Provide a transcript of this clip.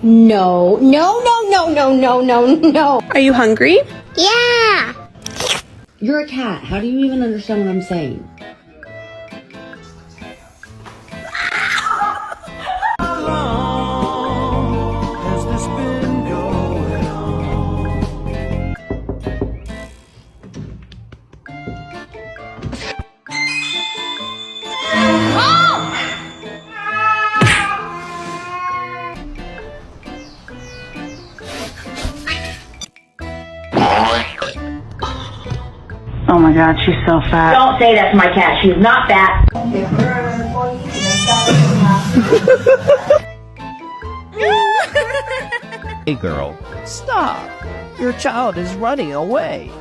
No, no, no, no, no, no, no, no. Are you hungry? Yeah. You're a cat. How do you even understand what I'm saying? Oh my God, she's so fat. Don't say that to my cat. She's not fat. Hey girl, stop. Your child is running away.